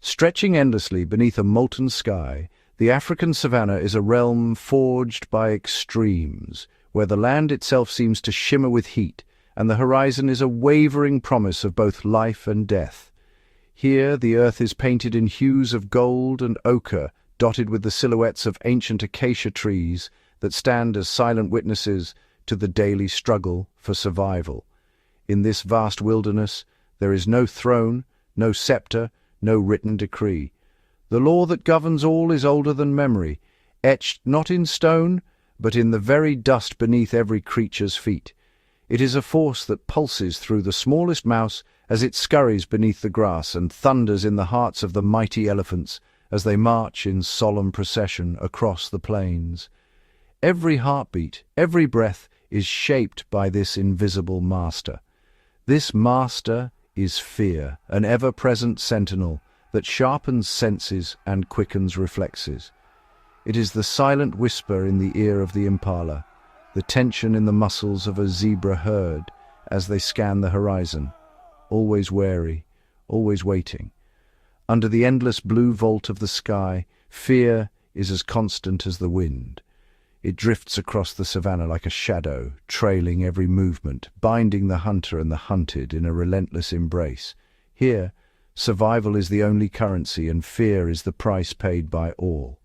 Stretching endlessly beneath a molten sky, the African savannah is a realm forged by extremes, where the land itself seems to shimmer with heat, and the horizon is a wavering promise of both life and death. Here the earth is painted in hues of gold and ochre, dotted with the silhouettes of ancient acacia trees that stand as silent witnesses to the daily struggle for survival. In this vast wilderness, there is no throne, no scepter, no written decree. The law that governs all is older than memory, etched not in stone, but in the very dust beneath every creature's feet. It is a force that pulses through the smallest mouse as it scurries beneath the grass and thunders in the hearts of the mighty elephants as they march in solemn procession across the plains. Every heartbeat, every breath is shaped by this invisible master. This master is fear, an ever-present sentinel that sharpens senses and quickens reflexes. It is the silent whisper in the ear of the impala, the tension in the muscles of a zebra herd as they scan the horizon, always wary, always waiting. Under the endless blue vault of the sky, fear is as constant as the wind. It drifts across the savannah like a shadow, trailing every movement, binding the hunter and the hunted in a relentless embrace. Here, survival is the only currency and fear is the price paid by all.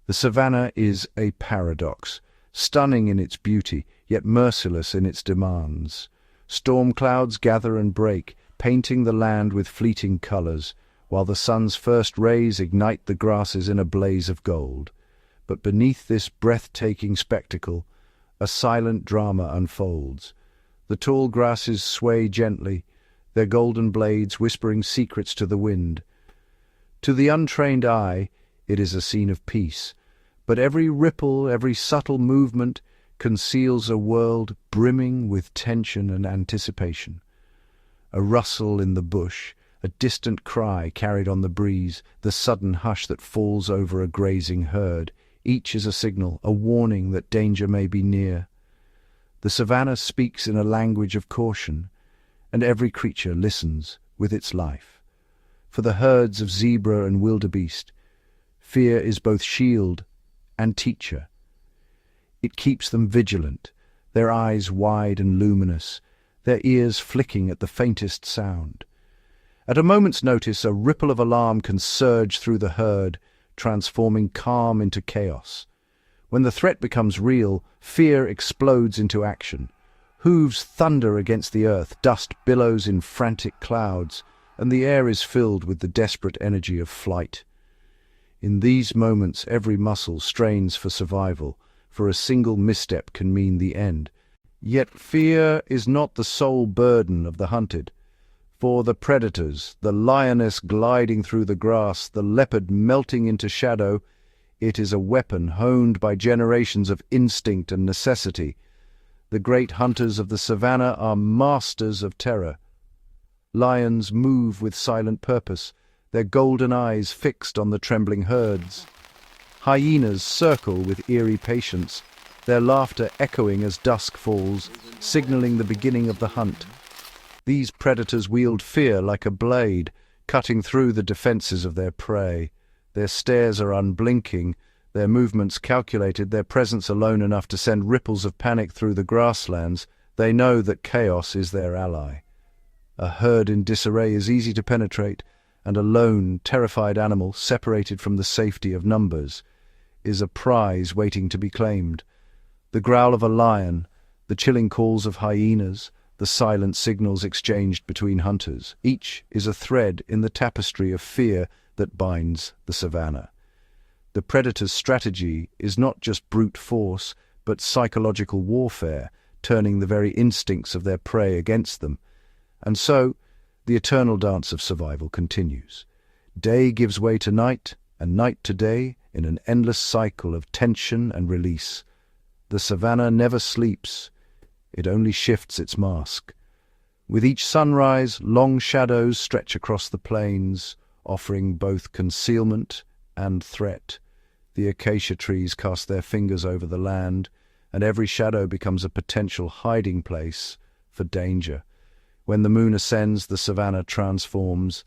The savannah is a paradox, stunning in its beauty, yet merciless in its demands. Storm clouds gather and break, painting the land with fleeting colors, while the sun's first rays ignite the grasses in a blaze of gold. But beneath this breathtaking spectacle, a silent drama unfolds. The tall grasses sway gently, their golden blades whispering secrets to the wind. To the untrained eye, it is a scene of peace, but every ripple, every subtle movement conceals a world brimming with tension and anticipation. A rustle in the bush, a distant cry carried on the breeze, the sudden hush that falls over a grazing herd. Each is a signal, a warning that danger may be near. The savannah speaks in a language of caution, and every creature listens with its life. For the herds of zebra and wildebeest, fear is both shield and teacher. It keeps them vigilant, their eyes wide and luminous, their ears flicking at the faintest sound. At a moment's notice, a ripple of alarm can surge through the herd, transforming calm into chaos. When the threat becomes real, fear explodes into action. Hooves thunder against the earth, dust billows in frantic clouds, and the air is filled with the desperate energy of flight. In these moments, every muscle strains for survival, for a single misstep can mean the end. Yet fear is not the sole burden of the hunted. For the predators, the lioness gliding through the grass, the leopard melting into shadow, it is a weapon honed by generations of instinct and necessity. The great hunters of the savannah are masters of terror. Lions move with silent purpose, their golden eyes fixed on the trembling herds. Hyenas circle with eerie patience, their laughter echoing as dusk falls, signaling the beginning of the hunt. These predators wield fear like a blade, cutting through the defenses of their prey. Their stares are unblinking, their movements calculated, their presence alone enough to send ripples of panic through the grasslands. They know that chaos is their ally. A herd in disarray is easy to penetrate, and a lone, terrified animal, separated from the safety of numbers, is a prize waiting to be claimed. The growl of a lion, the chilling calls of hyenas, the silent signals exchanged between hunters, each is a thread in the tapestry of fear that binds the savannah. The predator's strategy is not just brute force, but psychological warfare, turning the very instincts of their prey against them. And so, the eternal dance of survival continues. Day gives way to night, and night to day, in an endless cycle of tension and release. The savannah never sleeps. It only shifts its mask. With each sunrise, long shadows stretch across the plains, offering both concealment and threat. The acacia trees cast their fingers over the land, and every shadow becomes a potential hiding place for danger. When the moon ascends, the savannah transforms.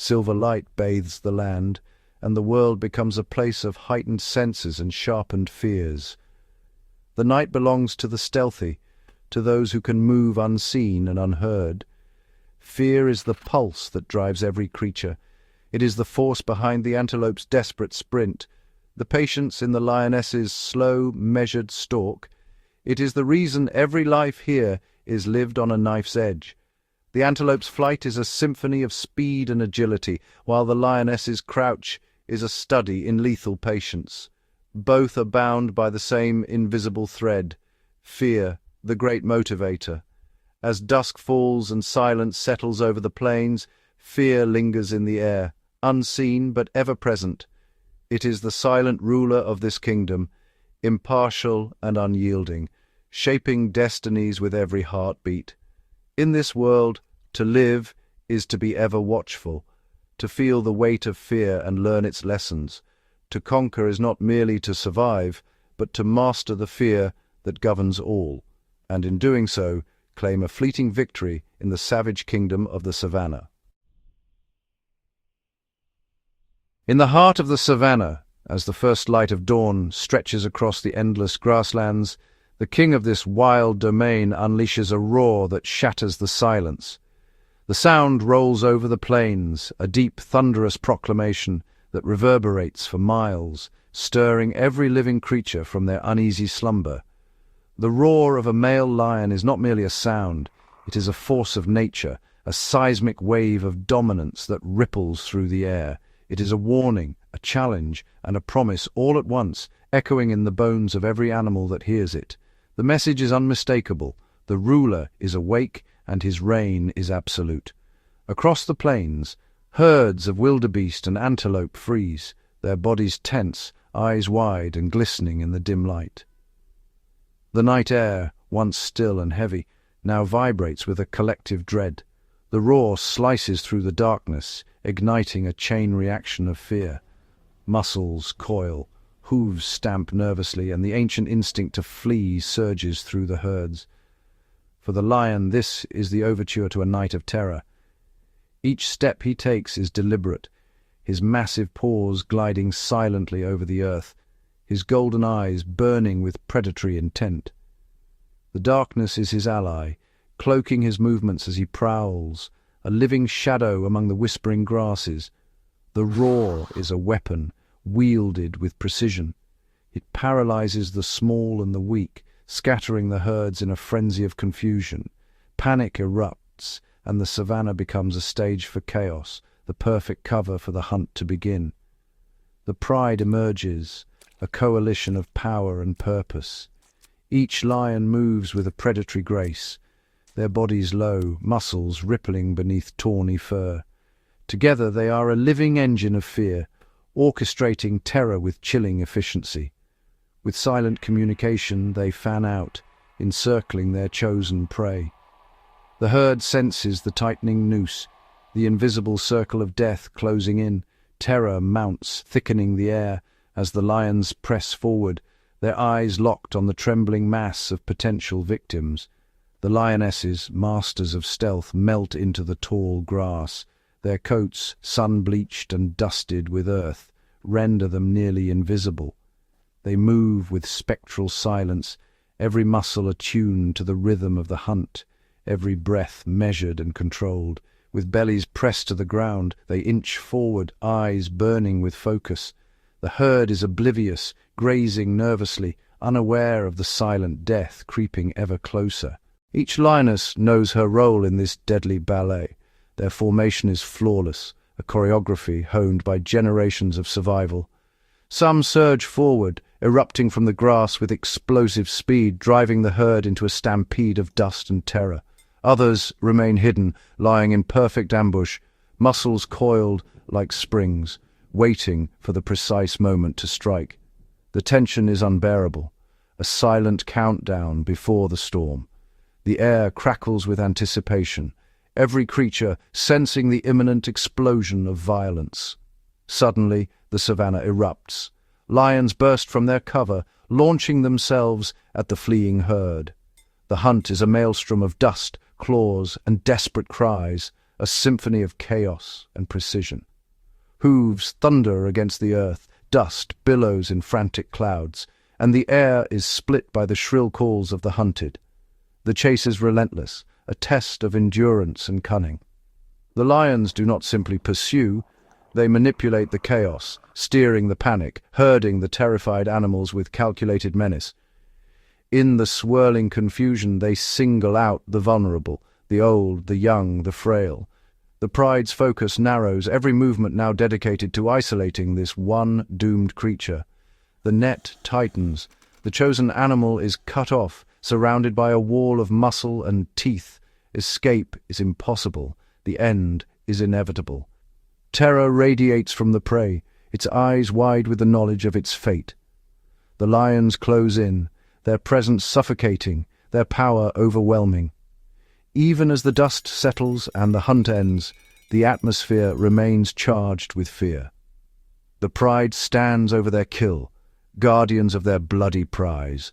Silver light bathes the land, and the world becomes a place of heightened senses and sharpened fears. The night belongs to the stealthy, to those who can move unseen and unheard. Fear is the pulse that drives every creature. It is the force behind the antelope's desperate sprint, the patience in the lioness's slow, measured stalk. It is the reason every life here is lived on a knife's edge. The antelope's flight is a symphony of speed and agility, while the lioness's crouch is a study in lethal patience. Both are bound by the same invisible thread, fear, the great motivator. As dusk falls and silence settles over the plains, fear lingers in the air, unseen but ever present. It is the silent ruler of this kingdom, impartial and unyielding, shaping destinies with every heartbeat. In this world, to live is to be ever watchful, to feel the weight of fear and learn its lessons. To conquer is not merely to survive, but to master the fear that governs all, and in doing so, claim a fleeting victory in the savage kingdom of the savannah. In the heart of the savannah, as the first light of dawn stretches across the endless grasslands, the king of this wild domain unleashes a roar that shatters the silence. The sound rolls over the plains, a deep, thunderous proclamation that reverberates for miles, stirring every living creature from their uneasy slumber. The roar of a male lion is not merely a sound, it is a force of nature, a seismic wave of dominance that ripples through the air. It is a warning, a challenge, and a promise all at once, echoing in the bones of every animal that hears it. The message is unmistakable. The ruler is awake, and his reign is absolute. Across the plains, herds of wildebeest and antelope freeze, their bodies tense, eyes wide and glistening in the dim light. The night air, once still and heavy, now vibrates with a collective dread. The roar slices through the darkness, igniting a chain reaction of fear. Muscles coil, hooves stamp nervously, and the ancient instinct to flee surges through the herds. For the lion, this is the overture to a night of terror. Each step he takes is deliberate, his massive paws gliding silently over the earth, his golden eyes burning with predatory intent. The darkness is his ally, cloaking his movements as he prowls, a living shadow among the whispering grasses. The roar is a weapon, wielded with precision. It paralyzes the small and the weak, scattering the herds in a frenzy of confusion. Panic erupts, and the savannah becomes a stage for chaos, the perfect cover for the hunt to begin. The pride emerges, a coalition of power and purpose. Each lion moves with a predatory grace, their bodies low, muscles rippling beneath tawny fur. Together they are a living engine of fear, orchestrating terror with chilling efficiency. With silent communication they fan out, encircling their chosen prey. The herd senses the tightening noose, the invisible circle of death closing in. Terror mounts, thickening the air, as the lions press forward, their eyes locked on the trembling mass of potential victims. The lionesses, masters of stealth, melt into the tall grass. Their coats, sun-bleached and dusted with earth, render them nearly invisible. They move with spectral silence, every muscle attuned to the rhythm of the hunt, every breath measured and controlled. With bellies pressed to the ground, they inch forward, eyes burning with focus. The herd is oblivious, grazing nervously, unaware of the silent death creeping ever closer. Each lioness knows her role in this deadly ballet. Their formation is flawless, a choreography honed by generations of survival. Some surge forward, erupting from the grass with explosive speed, driving the herd into a stampede of dust and terror. Others remain hidden, lying in perfect ambush, muscles coiled like springs, waiting for the precise moment to strike. The tension is unbearable, a silent countdown before the storm. The air crackles with anticipation, every creature sensing the imminent explosion of violence. Suddenly, the savannah erupts. Lions burst from their cover, launching themselves at the fleeing herd. The hunt is a maelstrom of dust, claws, and desperate cries, a symphony of chaos and precision. Hooves thunder against the earth, dust billows in frantic clouds, and the air is split by the shrill calls of the hunted. The chase is relentless, a test of endurance and cunning. The lions do not simply pursue, they manipulate the chaos, steering the panic, herding the terrified animals with calculated menace. In the swirling confusion, they single out the vulnerable, the old, the young, the frail. The pride's focus narrows, every movement now dedicated to isolating this one doomed creature. The net tightens. The chosen animal is cut off, surrounded by a wall of muscle and teeth. Escape is impossible. The end is inevitable. Terror radiates from the prey, its eyes wide with the knowledge of its fate. The lions close in, their presence suffocating, their power overwhelming. Even as the dust settles and the hunt ends, the atmosphere remains charged with fear. The pride stands over their kill, guardians of their bloody prize.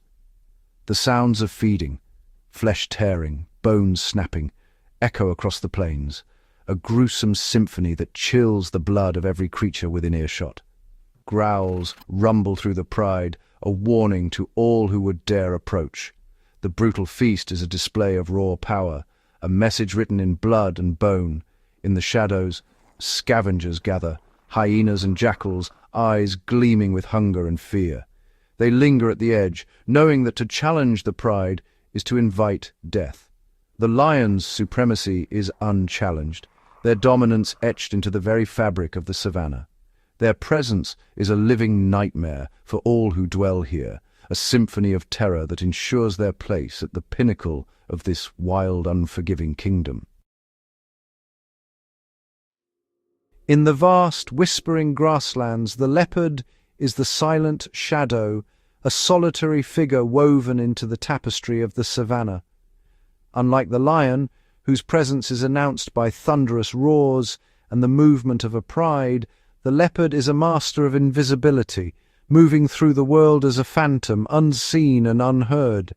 The sounds of feeding, flesh tearing, bones snapping, echo across the plains, a gruesome symphony that chills the blood of every creature within earshot. Growls rumble through the pride, a warning to all who would dare approach. The brutal feast is a display of raw power, a message written in blood and bone. In the shadows, scavengers gather, hyenas and jackals, eyes gleaming with hunger and fear. They linger at the edge, knowing that to challenge the pride is to invite death. The lion's supremacy is unchallenged, their dominance etched into the very fabric of the savannah. Their presence is a living nightmare for all who dwell here, a symphony of terror that ensures their place at the pinnacle of this wild, unforgiving kingdom. In the vast, whispering grasslands, the leopard is the silent shadow, a solitary figure woven into the tapestry of the savannah. Unlike the lion, whose presence is announced by thunderous roars and the movement of a pride, the leopard is a master of invisibility, moving through the world as a phantom, unseen and unheard.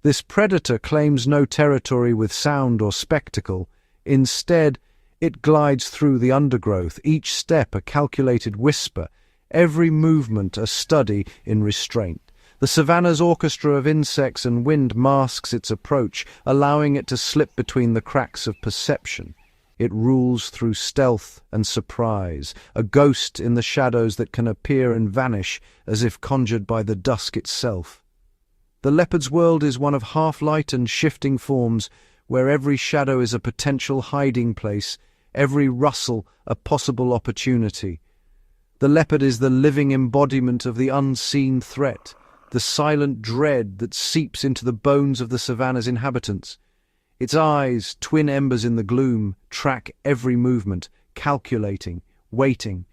This predator claims no territory with sound or spectacle. Instead, it glides through the undergrowth, each step a calculated whisper, every movement a study in restraint. The savannah's orchestra of insects and wind masks its approach, allowing it to slip between the cracks of perception. It rules through stealth and surprise, a ghost in the shadows that can appear and vanish as if conjured by the dusk itself. The leopard's world is one of half-light and shifting forms, where every shadow is a potential hiding place, every rustle a possible opportunity. The leopard is the living embodiment of the unseen threat, the silent dread that seeps into the bones of the savannah's inhabitants. Its eyes, twin embers in the gloom, track every movement, calculating, waiting.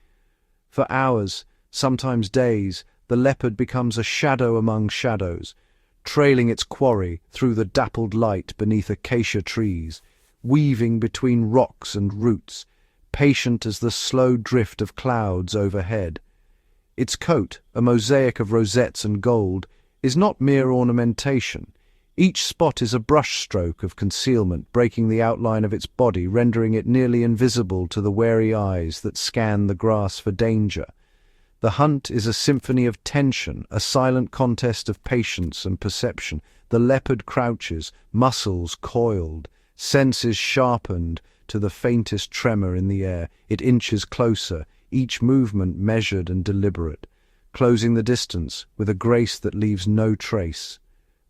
For hours, sometimes days, the leopard becomes a shadow among shadows, trailing its quarry through the dappled light beneath acacia trees, weaving between rocks and roots, patient as the slow drift of clouds overhead. Its coat, a mosaic of rosettes and gold, is not mere ornamentation. Each spot is a brushstroke of concealment, breaking the outline of its body, rendering it nearly invisible to the wary eyes that scan the grass for danger. The hunt is a symphony of tension, a silent contest of patience and perception. The leopard crouches, muscles coiled, senses sharpened to the faintest tremor in the air. It inches closer, each movement measured and deliberate, closing the distance with a grace that leaves no trace.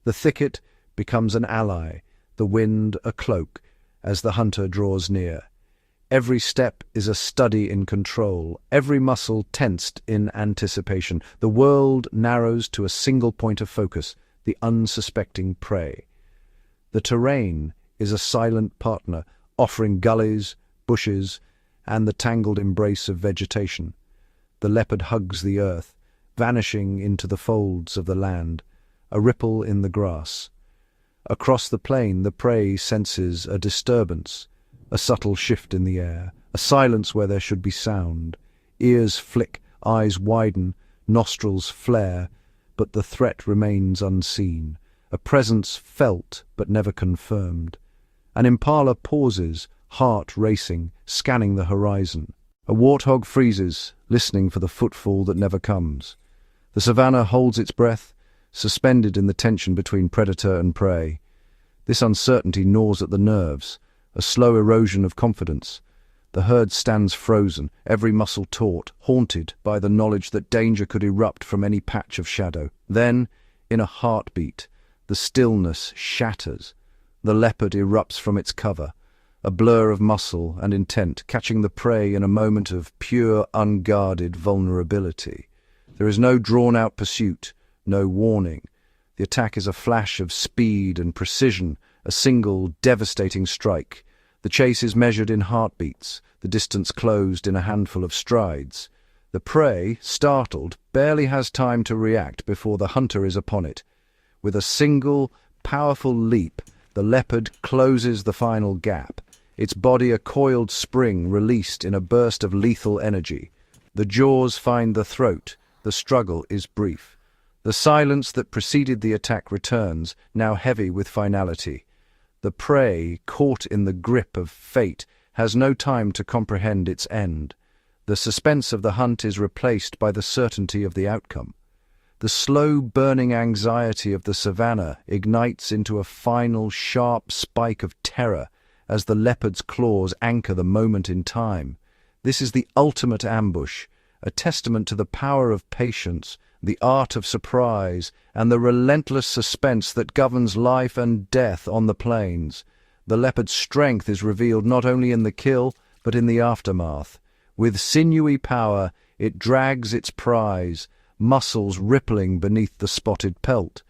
The thicket becomes an ally, the wind a cloak, as the hunter draws near. Every step is a study in control, every muscle tensed in anticipation. The world narrows to a single point of focus, the unsuspecting prey. The terrain is a silent partner, offering gullies, bushes, and the tangled embrace of vegetation. The leopard hugs the earth, vanishing into the folds of the land, a ripple in the grass. Across the plain, the prey senses a disturbance, a subtle shift in the air, a silence where there should be sound. Ears flick, eyes widen, nostrils flare, but the threat remains unseen, a presence felt but never confirmed. An impala pauses, heart racing, scanning the horizon. A warthog freezes, listening for the footfall that never comes. The savannah holds its breath, suspended in the tension between predator and prey. This uncertainty gnaws at the nerves, a slow erosion of confidence. The herd stands frozen, every muscle taut, haunted by the knowledge that danger could erupt from any patch of shadow. Then, in a heartbeat, the stillness shatters. The leopard erupts from its cover, a blur of muscle and intent, catching the prey in a moment of pure, unguarded vulnerability. There is no drawn-out pursuit, no warning. The attack is a flash of speed and precision, a single, devastating strike. The chase is measured in heartbeats, the distance closed in a handful of strides. The prey, startled, barely has time to react before the hunter is upon it. With a single, powerful leap, the leopard closes the final gap, its body a coiled spring released in a burst of lethal energy. The jaws find the throat. The struggle is brief. The silence that preceded the attack returns, now heavy with finality. The prey, caught in the grip of fate, has no time to comprehend its end. The suspense of the hunt is replaced by the certainty of the outcome. The slow burning anxiety of the savannah ignites into a final sharp spike of terror as the leopard's claws anchor the moment in time. This is the ultimate ambush, a testament to the power of patience, the art of surprise, and the relentless suspense that governs life and death on the plains. The leopard's strength is revealed not only in the kill, but in the aftermath. With sinewy power, it drags its prize, muscles rippling beneath the spotted pelt.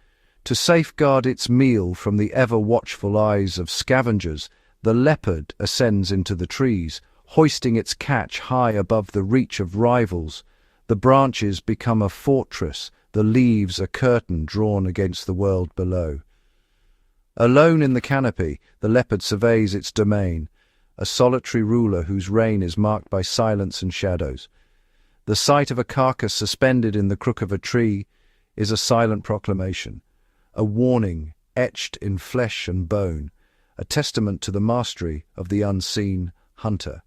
To safeguard its meal from the ever-watchful eyes of scavengers, the leopard ascends into the trees, hoisting its catch high above the reach of rivals. The branches become a fortress, the leaves a curtain drawn against the world below. Alone in the canopy, the leopard surveys its domain, a solitary ruler whose reign is marked by silence and shadows. The sight of a carcass suspended in the crook of a tree is a silent proclamation, a warning etched in flesh and bone, a testament to the mastery of the unseen hunter.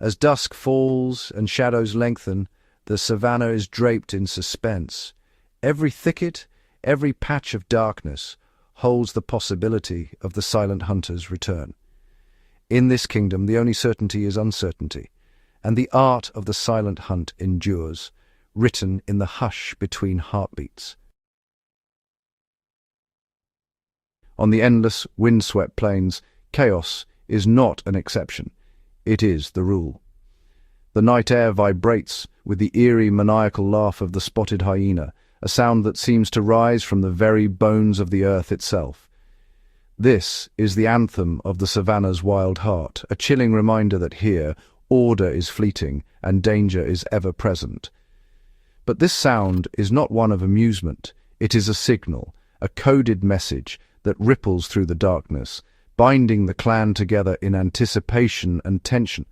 As dusk falls and shadows lengthen, the savannah is draped in suspense. Every thicket, every patch of darkness holds the possibility of the silent hunter's return. In this kingdom, the only certainty is uncertainty, and the art of the silent hunt endures, written in the hush between heartbeats. On the endless, wind-swept plains, chaos is not an exception. It is the rule. The night air vibrates with the eerie, maniacal laugh of the spotted hyena, a sound that seems to rise from the very bones of the earth itself. This is the anthem of the savannah's wild heart, a chilling reminder that here, order is fleeting and danger is ever present. But this sound is not one of amusement. It is a signal, a coded message that ripples through the darkness, binding the clan together in anticipation and tension.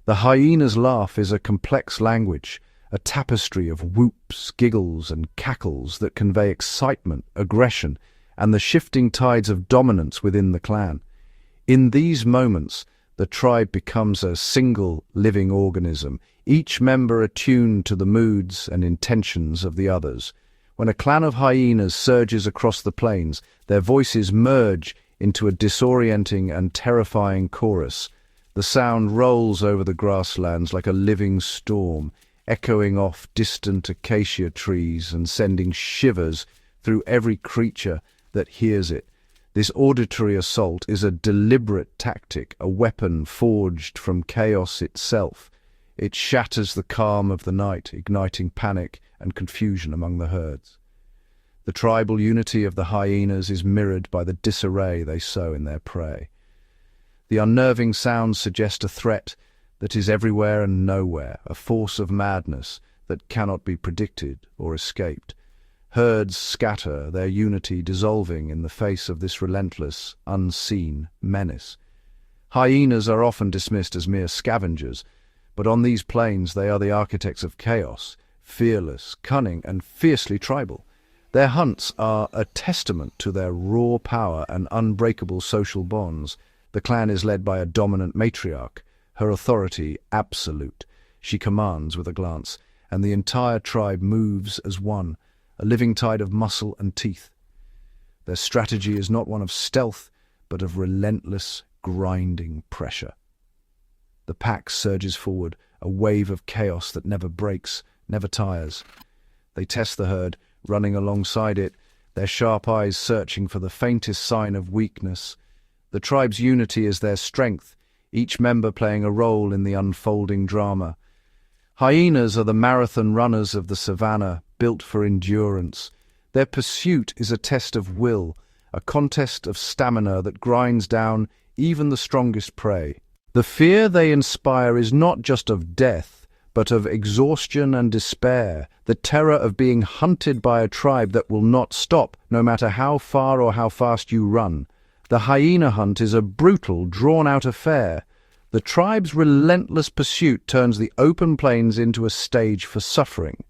The hyena's laugh is a complex language, a tapestry of whoops, giggles, and cackles that convey excitement, aggression, and the shifting tides of dominance within the clan. In these moments, the tribe becomes a single living organism, each member attuned to the moods and intentions of the others. When a clan of hyenas surges across the plains, their voices merge into a disorienting and terrifying chorus. The sound rolls over the grasslands like a living storm, echoing off distant acacia trees and sending shivers through every creature that hears it. This auditory assault is a deliberate tactic, a weapon forged from chaos itself. It shatters the calm of the night, igniting panic and confusion among the herds. The tribal unity of the hyenas is mirrored by the disarray they sow in their prey. The unnerving sounds suggest a threat that is everywhere and nowhere, a force of madness that cannot be predicted or escaped. Herds scatter, their unity dissolving in the face of this relentless, unseen menace. Hyenas are often dismissed as mere scavengers, but on these plains they are the architects of chaos, fearless, cunning, and fiercely tribal. Their hunts are a testament to their raw power and unbreakable social bonds. The clan is led by a dominant matriarch, her authority absolute. She commands with a glance, and the entire tribe moves as one, a living tide of muscle and teeth. Their strategy is not one of stealth, but of relentless, grinding pressure. The pack surges forward, a wave of chaos that never breaks, never tires. They test the herd, running alongside it, their sharp eyes searching for the faintest sign of weakness. The tribe's unity is their strength, each member playing a role in the unfolding drama. Hyenas are the marathon runners of the savannah, built for endurance. Their pursuit is a test of will, a contest of stamina that grinds down even the strongest prey. The fear they inspire is not just of death, but of exhaustion and despair, the terror of being hunted by a tribe that will not stop, no matter how far or how fast you run. The hyena hunt is a brutal, drawn-out affair. The tribe's relentless pursuit turns the open plains into a stage for suffering,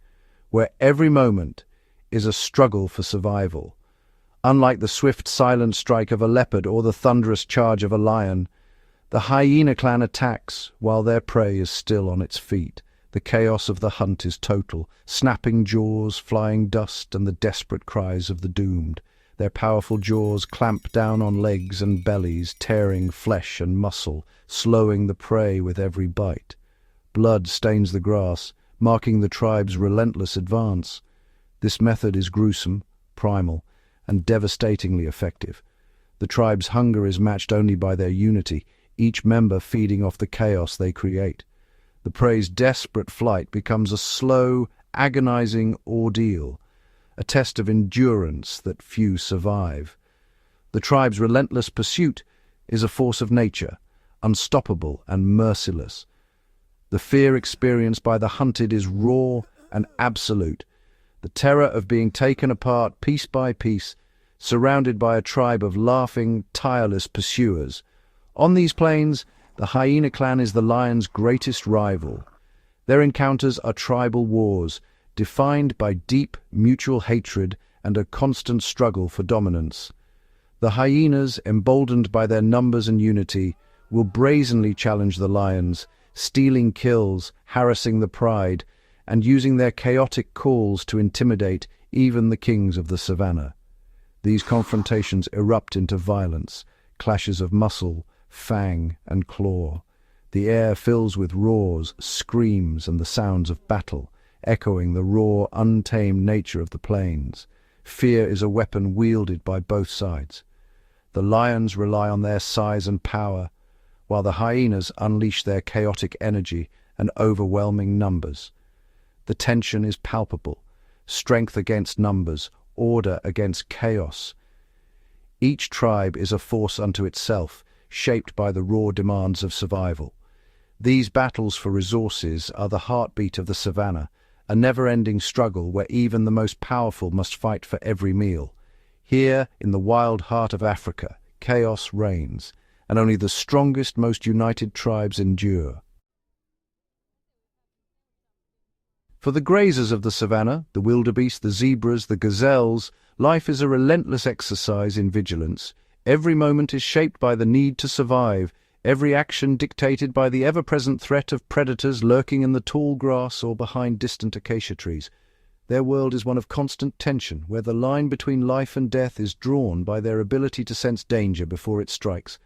where every moment is a struggle for survival. Unlike the swift, silent strike of a leopard or the thunderous charge of a lion, the hyena clan attacks while their prey is still on its feet. The chaos of the hunt is total, snapping jaws, flying dust, and the desperate cries of the doomed. Their powerful jaws clamp down on legs and bellies, tearing flesh and muscle, slowing the prey with every bite. Blood stains the grass, marking the tribe's relentless advance. This method is gruesome, primal, and devastatingly effective. The tribe's hunger is matched only by their unity, each member feeding off the chaos they create. The prey's desperate flight becomes a slow, agonizing ordeal, a test of endurance that few survive. The tribe's relentless pursuit is a force of nature, unstoppable and merciless. The fear experienced by the hunted is raw and absolute. The terror of being taken apart piece by piece, surrounded by a tribe of laughing, tireless pursuers. On these plains, the hyena clan is the lion's greatest rival. Their encounters are tribal wars, defined by deep mutual hatred and a constant struggle for dominance. The hyenas, emboldened by their numbers and unity, will brazenly challenge the lions, stealing kills, harassing the pride, and using their chaotic calls to intimidate even the kings of the savannah. These confrontations erupt into violence, clashes of muscle, fang, and claw. The air fills with roars, screams, and the sounds of battle, echoing the raw, untamed nature of the plains. Fear is a weapon wielded by both sides. The lions rely on their size and power, while the hyenas unleash their chaotic energy and overwhelming numbers. The tension is palpable, strength against numbers, order against chaos. Each tribe is a force unto itself, shaped by the raw demands of survival. These battles for resources are the heartbeat of the savannah, a never-ending struggle where even the most powerful must fight for every meal. Here, in the wild heart of Africa, chaos reigns, and only the strongest, most united tribes endure. For the grazers of the savannah, the wildebeest, the zebras, the gazelles, life is a relentless exercise in vigilance. Every moment is shaped by the need to survive, every action dictated by the ever-present threat of predators lurking in the tall grass or behind distant acacia trees. Their world is one of constant tension, where the line between life and death is drawn by their ability to sense danger before it strikes.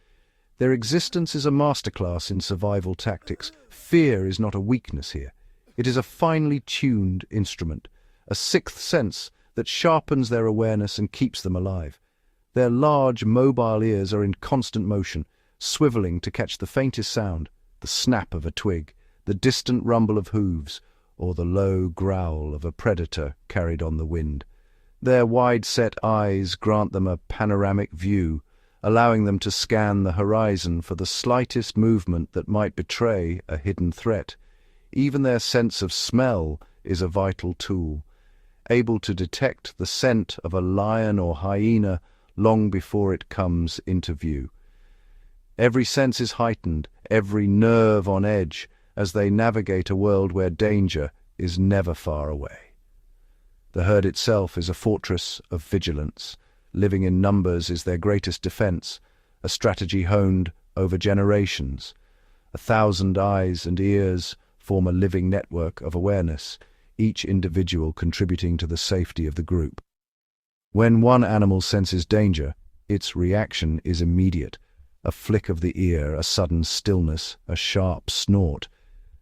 Their existence is a masterclass in survival tactics. Fear is not a weakness here. It is a finely tuned instrument, a sixth sense that sharpens their awareness and keeps them alive. Their large, mobile ears are in constant motion, swiveling to catch the faintest sound, the snap of a twig, the distant rumble of hooves, or the low growl of a predator carried on the wind. Their wide-set eyes grant them a panoramic view, allowing them to scan the horizon for the slightest movement that might betray a hidden threat. Even their sense of smell is a vital tool, able to detect the scent of a lion or hyena long before it comes into view. Every sense is heightened, every nerve on edge, as they navigate a world where danger is never far away. The herd itself is a fortress of vigilance. Living in numbers is their greatest defense, a strategy honed over generations. 1,000 eyes and ears form a living network of awareness, each individual contributing to the safety of the group. When one animal senses danger, its reaction is immediate. A flick of the ear, a sudden stillness, a sharp snort.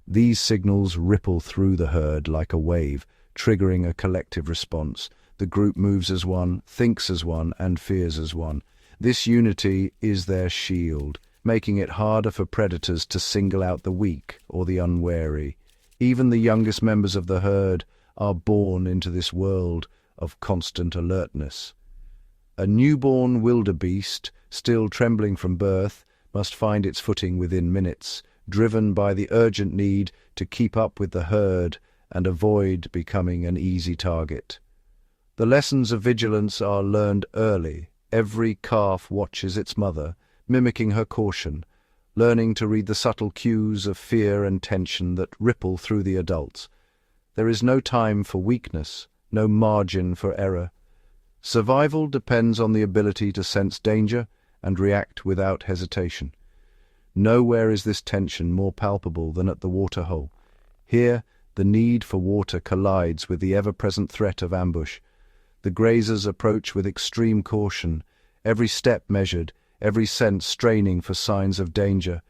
These signals ripple through the herd like a wave, triggering a collective response. The group moves as one, thinks as one, and fears as one. This unity is their shield, making it harder for predators to single out the weak or the unwary. Even the youngest members of the herd are born into this world of constant alertness. A newborn wildebeest, still trembling from birth, must find its footing within minutes, driven by the urgent need to keep up with the herd and avoid becoming an easy target. The lessons of vigilance are learned early. Every calf watches its mother, mimicking her caution, learning to read the subtle cues of fear and tension that ripple through the adults. There is no time for weakness, no margin for error. Survival depends on the ability to sense danger and react without hesitation. Nowhere is this tension more palpable than at the waterhole. Here, the need for water collides with the ever-present threat of ambush. The grazers approach with extreme caution, every step measured, every sense straining for signs of danger.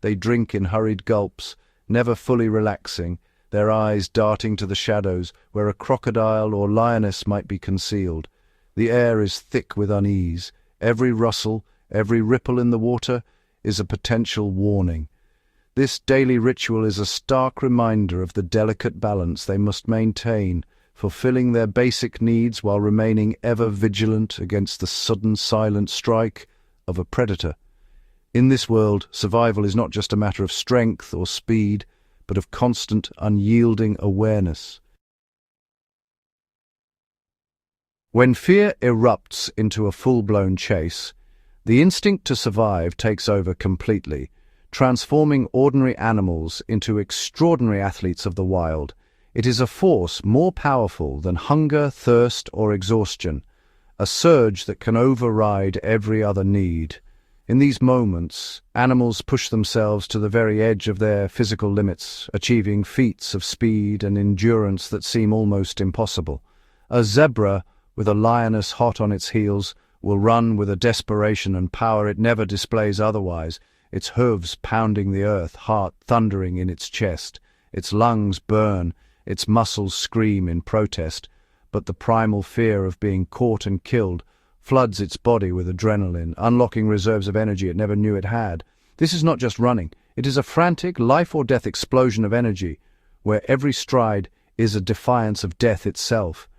They drink in hurried gulps, never fully relaxing, their eyes darting to the shadows where a crocodile or lioness might be concealed. The air is thick with unease. Every rustle, every ripple in the water is a potential warning. This daily ritual is a stark reminder of the delicate balance they must maintain, fulfilling their basic needs while remaining ever vigilant against the sudden silent strike of a predator. In this world, survival is not just a matter of strength or speed, but of constant, unyielding awareness. When fear erupts into a full-blown chase, the instinct to survive takes over completely, transforming ordinary animals into extraordinary athletes of the wild. It is a force more powerful than hunger, thirst, or exhaustion, a surge that can override every other need. In these moments, animals push themselves to the very edge of their physical limits, achieving feats of speed and endurance that seem almost impossible. A zebra, with a lioness hot on its heels, will run with a desperation and power it never displays otherwise, its hooves pounding the earth, heart thundering in its chest. Its lungs burn, its muscles scream in protest, but the primal fear of being caught and killed floods its body with adrenaline, unlocking reserves of energy it never knew it had. This is not just running. It is a frantic, life-or-death explosion of energy, where every stride is a defiance of death itself.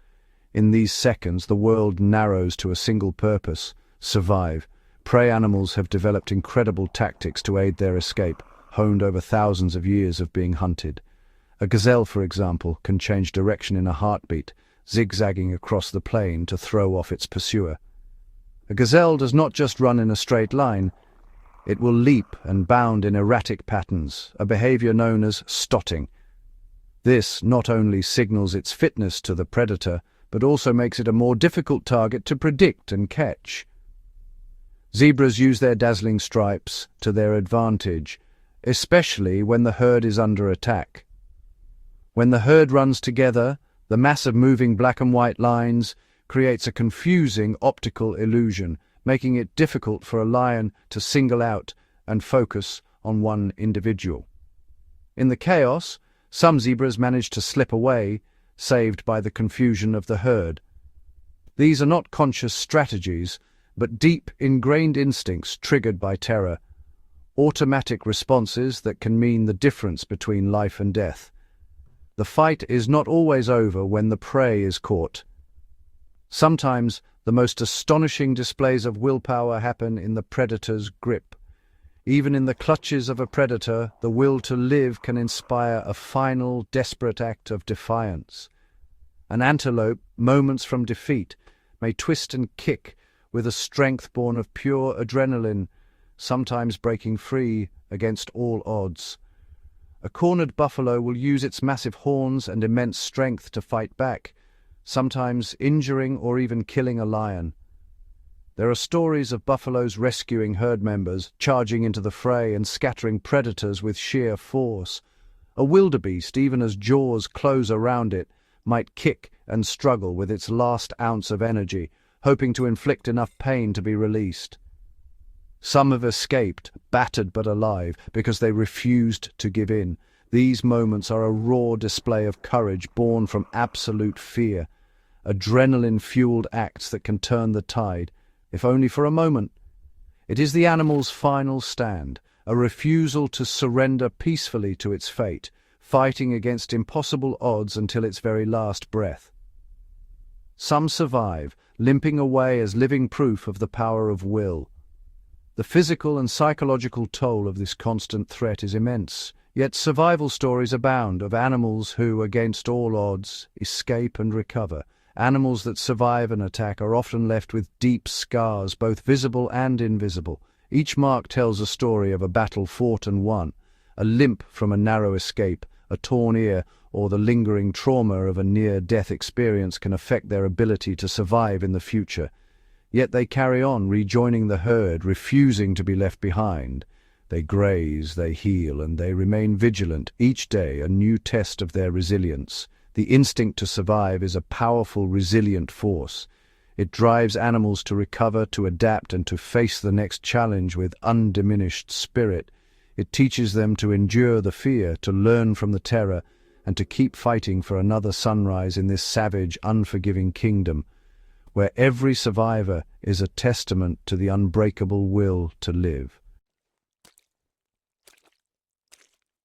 In these seconds, the world narrows to a single purpose: survive. Prey animals have developed incredible tactics to aid their escape, honed over thousands of years of being hunted. A gazelle, for example, can change direction in a heartbeat, zigzagging across the plain to throw off its pursuer. A gazelle does not just run in a straight line. It will leap and bound in erratic patterns, a behavior known as stotting. This not only signals its fitness to the predator, but also makes it a more difficult target to predict and catch. Zebras use their dazzling stripes to their advantage, especially when the herd is under attack. When the herd runs together, the mass of moving black and white lines creates a confusing optical illusion, making it difficult for a lion to single out and focus on one individual. In the chaos, some zebras manage to slip away, saved by the confusion of the herd. These are not conscious strategies, but deep, ingrained instincts triggered by terror, automatic responses that can mean the difference between life and death. The fight is not always over when the prey is caught. Sometimes the most astonishing displays of willpower happen in the predator's grip. Even in the clutches of a predator, the will to live can inspire a final, desperate act of defiance. An antelope, moments from defeat, may twist and kick with a strength born of pure adrenaline, sometimes breaking free against all odds. A cornered buffalo will use its massive horns and immense strength to fight back, sometimes injuring or even killing a lion. There are stories of buffaloes rescuing herd members, charging into the fray and scattering predators with sheer force. A wildebeest, even as jaws close around it, might kick and struggle with its last ounce of energy, hoping to inflict enough pain to be released. Some have escaped, battered but alive, because they refused to give in. These moments are a raw display of courage born from absolute fear, adrenaline-fueled acts that can turn the tide, if only for a moment. It is the animal's final stand, a refusal to surrender peacefully to its fate, fighting against impossible odds until its very last breath. Some survive, limping away as living proof of the power of will. The physical and psychological toll of this constant threat is immense, yet survival stories abound of animals who, against all odds, escape and recover. Animals that survive an attack are often left with deep scars, both visible and invisible. Each mark tells a story of a battle fought and won. A limp from a narrow escape, a torn ear, or the lingering trauma of a near-death experience can affect their ability to survive in the future. Yet they carry on, rejoining the herd, refusing to be left behind. They graze, they heal, and they remain vigilant, each day a new test of their resilience. The instinct to survive is a powerful, resilient force. It drives animals to recover, to adapt, and to face the next challenge with undiminished spirit. It teaches them to endure the fear, to learn from the terror, and to keep fighting for another sunrise in this savage, unforgiving kingdom, where every survivor is a testament to the unbreakable will to live.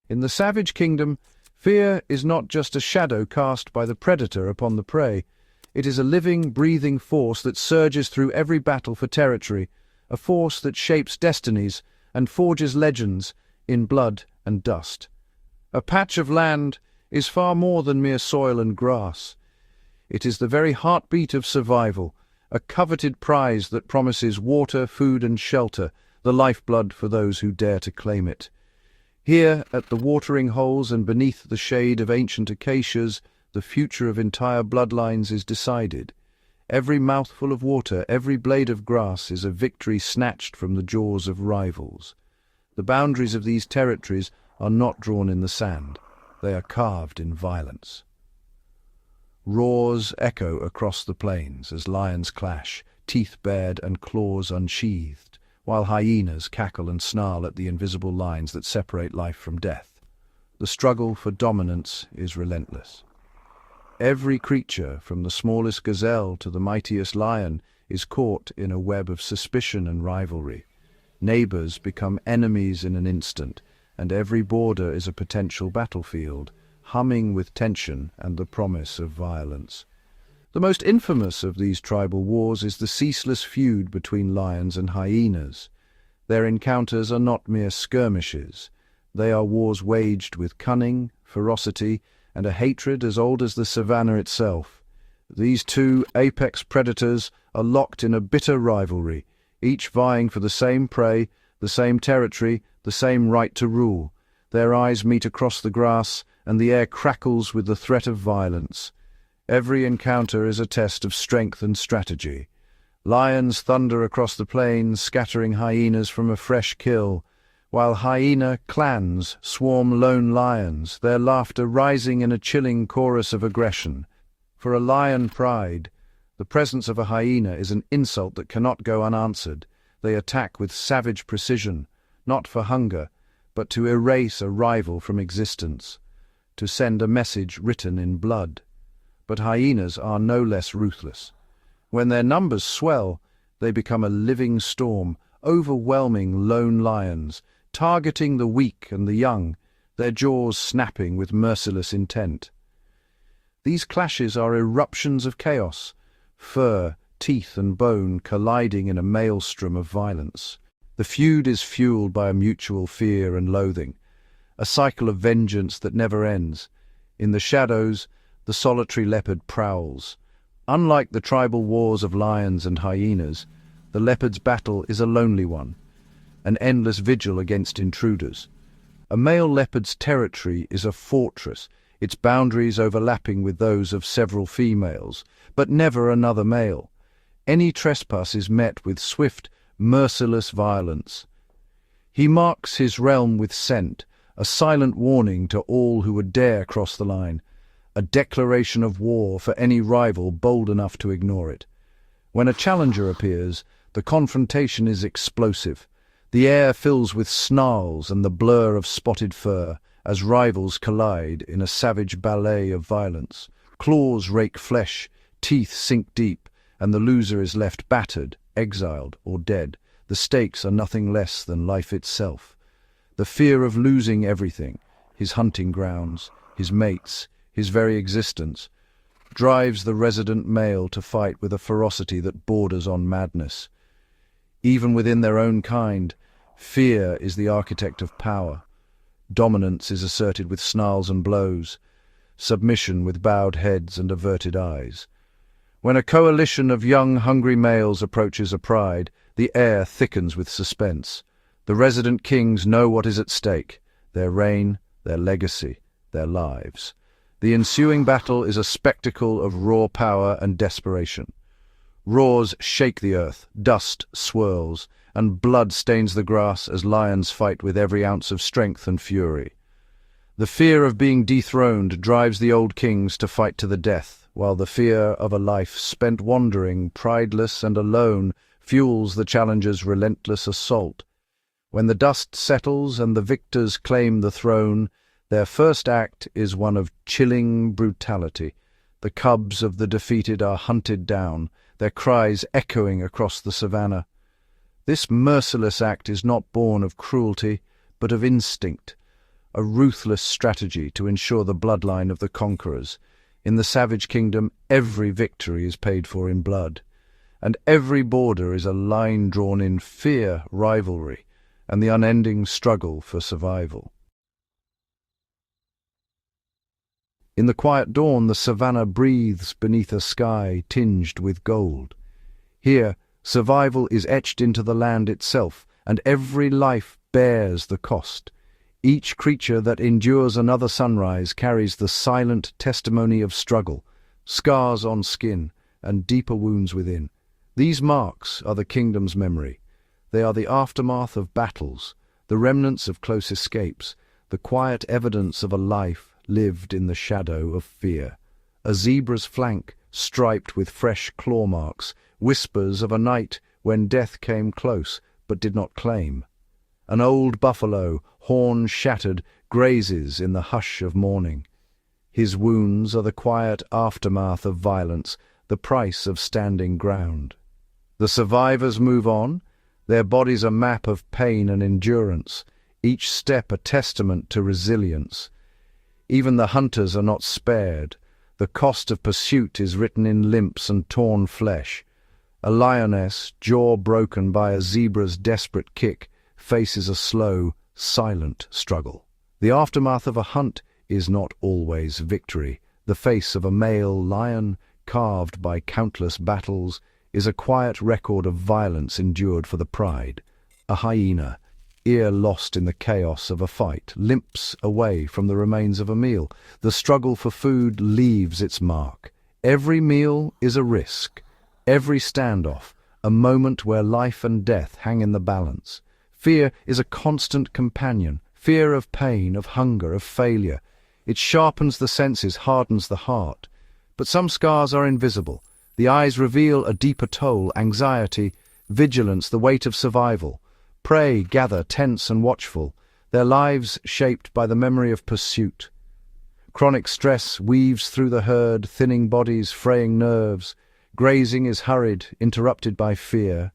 In the savage kingdom, fear is not just a shadow cast by the predator upon the prey. It is a living, breathing force that surges through every battle for territory, a force that shapes destinies and forges legends in blood and dust. A patch of land is far more than mere soil and grass. It is the very heartbeat of survival, a coveted prize that promises water, food and shelter, the lifeblood for those who dare to claim it. Here, at the watering holes and beneath the shade of ancient acacias, the future of entire bloodlines is decided. Every mouthful of water, every blade of grass is a victory snatched from the jaws of rivals. The boundaries of these territories are not drawn in the sand. They are carved in violence. Roars echo across the plains as lions clash, teeth bared and claws unsheathed, while hyenas cackle and snarl at the invisible lines that separate life from death. The struggle for dominance is relentless. Every creature, from the smallest gazelle to the mightiest lion, is caught in a web of suspicion and rivalry. Neighbors become enemies in an instant, and every border is a potential battlefield, humming with tension and the promise of violence. The most infamous of these tribal wars is the ceaseless feud between lions and hyenas. Their encounters are not mere skirmishes. They are wars waged with cunning, ferocity, and a hatred as old as the savannah itself. These two apex predators are locked in a bitter rivalry, each vying for the same prey, the same territory, the same right to rule. Their eyes meet across the grass, and the air crackles with the threat of violence. Every encounter is a test of strength and strategy. Lions thunder across the plains, scattering hyenas from a fresh kill, while hyena clans swarm lone lions, their laughter rising in a chilling chorus of aggression. For a lion pride, the presence of a hyena is an insult that cannot go unanswered. They attack with savage precision, not for hunger, but to erase a rival from existence, to send a message written in blood. But hyenas are no less ruthless. When their numbers swell, they become a living storm, overwhelming lone lions, targeting the weak and the young, their jaws snapping with merciless intent. These clashes are eruptions of chaos, fur, teeth and bone colliding in a maelstrom of violence. The feud is fueled by a mutual fear and loathing, a cycle of vengeance that never ends. In the shadows, the solitary leopard prowls. Unlike the tribal wars of lions and hyenas, the leopard's battle is a lonely one, an endless vigil against intruders. A male leopard's territory is a fortress, its boundaries overlapping with those of several females, but never another male. any trespass is met with swift, merciless violence. He marks his realm with scent, a silent warning to all who would dare cross the line, a declaration of war for any rival bold enough to ignore it. When a challenger appears, the confrontation is explosive. The air fills with snarls and the blur of spotted fur as rivals collide in a savage ballet of violence. Claws rake flesh, teeth sink deep, and the loser is left battered, exiled, or dead. The stakes are nothing less than life itself. The fear of losing everything, his hunting grounds, his mates, his very existence, drives the resident male to fight with a ferocity that borders on madness. Even within their own kind, fear is the architect of power. Dominance is asserted with snarls and blows, submission with bowed heads and averted eyes. When a coalition of young, hungry males approaches a pride, the air thickens with suspense. The resident kings know what is at stake: their reign, their legacy, their lives. The ensuing battle is a spectacle of raw power and desperation. Roars shake the earth, dust swirls, and blood stains the grass as lions fight with every ounce of strength and fury. The fear of being dethroned drives the old kings to fight to the death, while the fear of a life spent wandering, prideless and alone, fuels the challenger's relentless assault. When the dust settles and the victors claim the throne, their first act is one of chilling brutality. The cubs of the defeated are hunted down, their cries echoing across the savannah. This merciless act is not born of cruelty, but of instinct, a ruthless strategy to ensure the bloodline of the conquerors. In the savage kingdom, every victory is paid for in blood, and every border is a line drawn in fear, rivalry, and the unending struggle for survival. In the quiet dawn, the savannah breathes beneath a sky tinged with gold. Here, survival is etched into the land itself, and every life bears the cost. Each creature that endures another sunrise carries the silent testimony of struggle, scars on skin, and deeper wounds within. These marks are the kingdom's memory. They are the aftermath of battles, the remnants of close escapes, the quiet evidence of a life lived in the shadow of fear. A zebra's flank, striped with fresh claw marks, whispers of a night when death came close but did not claim. An old buffalo, horn shattered, grazes in the hush of morning. His wounds are the quiet aftermath of violence, the price of standing ground. The survivors move on, their bodies a map of pain and endurance, each step a testament to resilience. Even the hunters are not spared. The cost of pursuit is written in limps and torn flesh. A lioness, jaw broken by a zebra's desperate kick, faces a slow, silent struggle. The aftermath of a hunt is not always victory. The face of a male lion, carved by countless battles, is a quiet record of violence endured for the pride. A hyena, ear lost in the chaos of a fight, limps away from the remains of a meal. The struggle for food leaves its mark. Every meal is a risk. Every standoff, a moment where life and death hang in the balance. Fear is a constant companion. Fear of pain, of hunger, of failure. It sharpens the senses, hardens the heart. But some scars are invisible. The eyes reveal a deeper toll: anxiety, vigilance, the weight of survival. Prey gather, tense and watchful, their lives shaped by the memory of pursuit. Chronic stress weaves through the herd, thinning bodies, fraying nerves. Grazing is hurried, interrupted by fear.